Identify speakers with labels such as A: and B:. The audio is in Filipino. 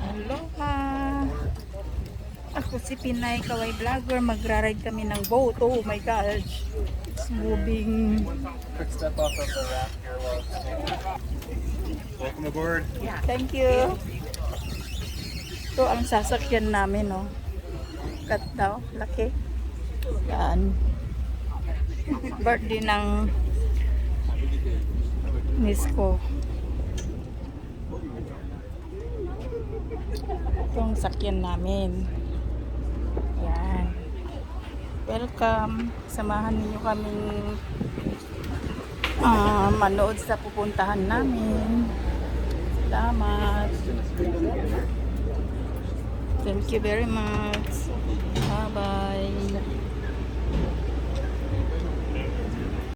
A: Aloha! Ako si Pinay Kaway Vlogger. Magra-ride kami ng boat. Oh my gosh! It's moving.
B: Quick step off of the raft here while it's welcome aboard.
A: Thank you. Ito ang sasakyan namin, no? Kat daw, laki. Yan. Birthday ng miss ko. Itong sakyan namin. Yan. Welcome. Samahan niyo kaming manood sa pupuntahan namin. Salamat. Thank you very much. Bye-bye.